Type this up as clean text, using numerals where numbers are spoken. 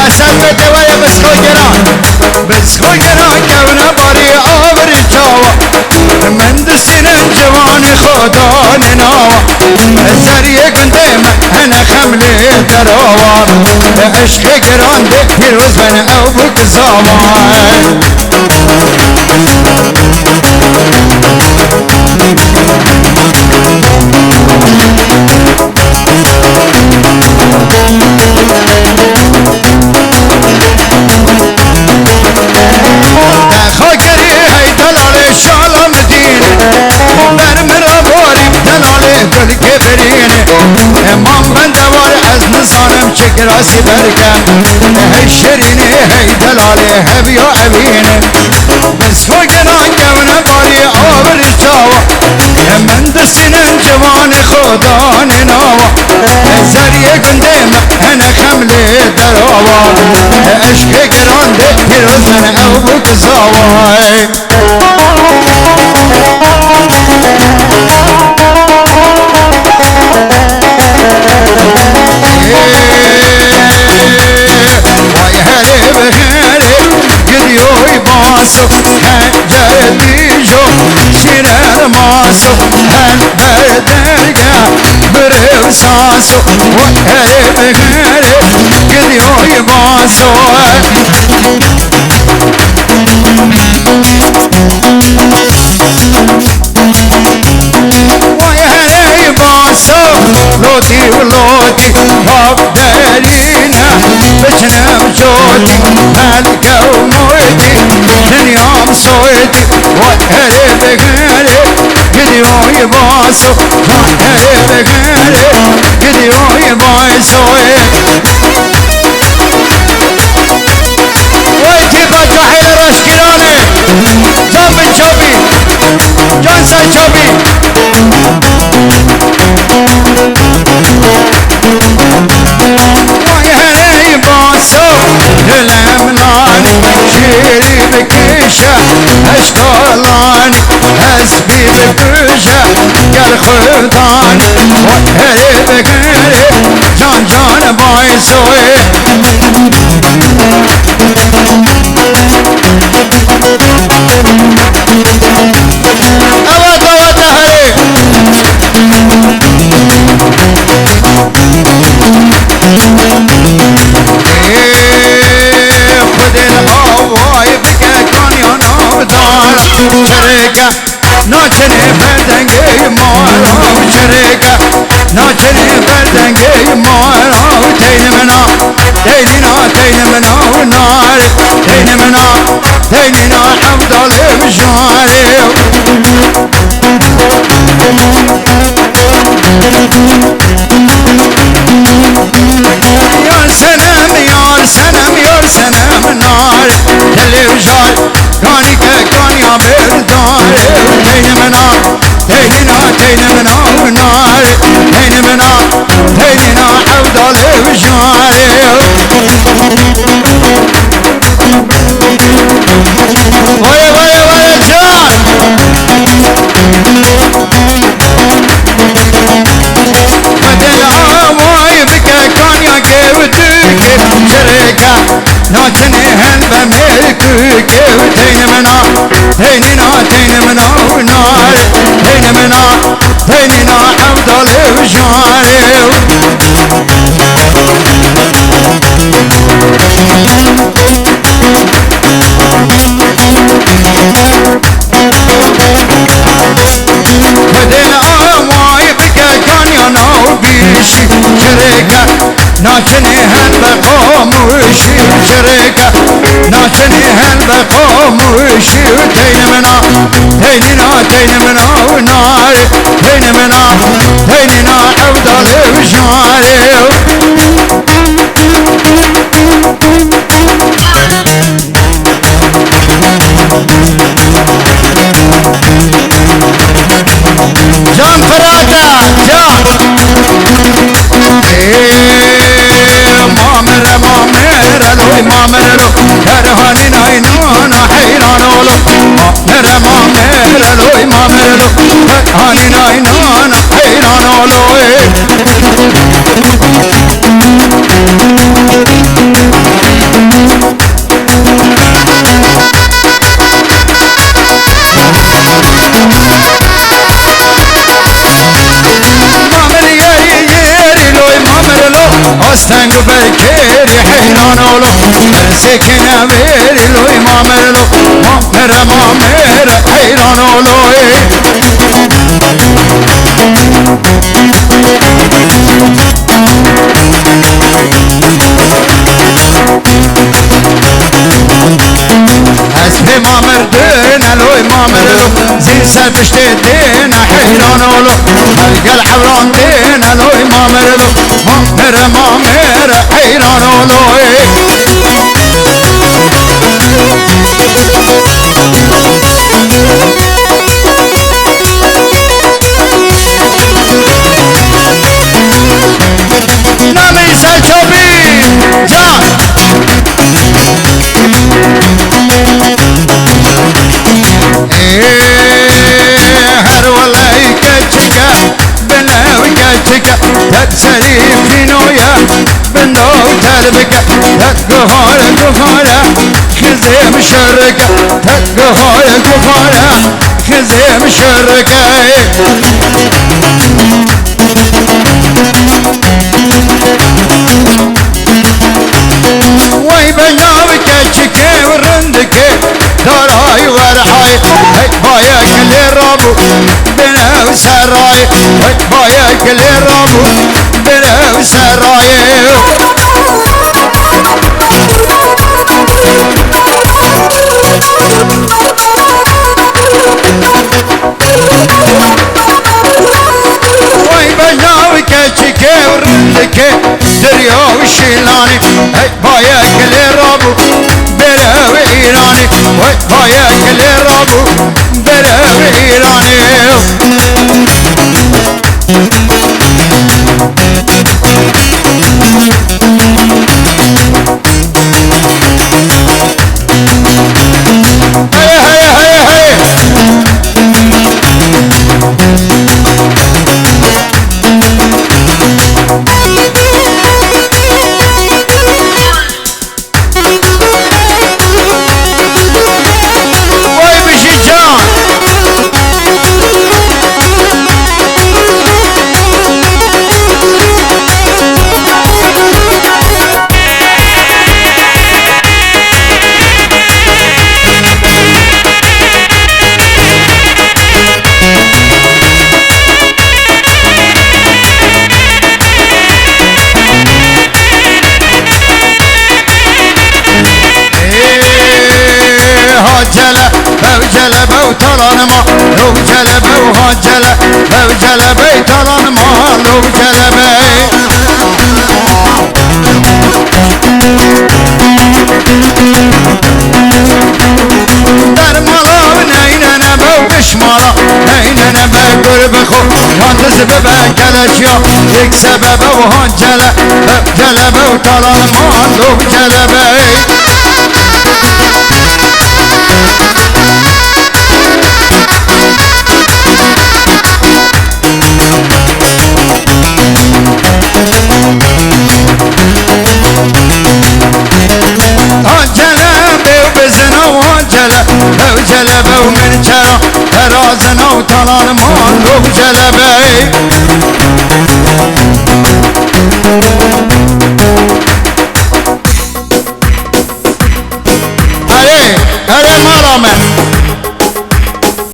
سلمت ويا بسكو جران كونا باري آبر جاوا من درسين جوان خدان ناوا زرية قندم انا خملي دراوا عشق جران ده پیروز من ابوك زاوان راسي بركان هاي شريني هاي دلالي هبي وعبيني بس فوقنا كونا باري عبر الجاوة من درسين جوان خدان ناوة زرية قندم انا خملي دراوة عشق قران ده پیروز من ابوك زاوة ماسو هنجر دیجو شیرر ماسو هن بردرگا برو ساسو و هره بغره گریوی ماسو وای هره ماسو لوتی و لوتی خواب درینا بچنم جوتی ملکه و موتی دنیام سویتی وحره بغره گدیوی باسو وحره بغره گدیوی باسو ویتی بچه حیل رشکرانه جان بن چوبی جان سای چوبی وحره باسو دلم نانی شیری بکشه اشکالانی حسبی بکشه گر خودانی وحره بگره جان جان بایسوه اوات اوات هره شريكة ناچني بردنگي مارا شريكة ناچني بردنگي مارا تين منا ونار تين منا افضل بشاري يا سنم نار دلي وجال كاني كاني بردار تين منا ونار تين منا افضل بشاري ويا جان بدل بك كان يا كيفتك شريكة ناچني هن بملكك تين منا ونار تين منا افضل بشاري بدل امواي بك كان يا نوبيشي شريكة ناچني هن بقاموشي شريكة ناچني هن بقاموشي تين منا ونار تين منا افضل بشاري جان فراتا جان مامر لو كرهاني ناينون حيران لو مامر لو كرهاني ناينون حيران لو سكنا بيري لوي مامر لو مامر مامر حيران لوي اسمي مامر دينا لوي مامر لو زين سرفشتي دينا حيران لو ملقى الحوران دينا لوي مامر لو مامر مامر حيران لوي نامي ساچوبي جان هر ولاي كچكا بناو كچكا تسري فينويا بنو تربكا تقهار قهارا خزيم شركا تقهار قهارا خزيم شركا وي بناو كچكا ورندكا داراي ورحاي هاي بايا كل رابو بناو سراي هاي بايا كل رابو بناو سراي وي بناو كچكا ورندكا درياو شيلاني هاي بايا كل رابو بناو ايراني هاي بايا كل رابو بناو ايراني هيا هيا هيا هيا وي بشي جان هاجلة بوجلة بوتران ما لو جلبة وهاجلة بوجلة بيتران ما لو جلبة در ملا نيننا بوشمارا نيننا بقرب خو وانتز ببكلشيا يك سبب وهاجلة بوجلة بوتران ما لو جلبة جلبه ومن شرع ترازنا وطلال مالو جلبه هري هري مرامه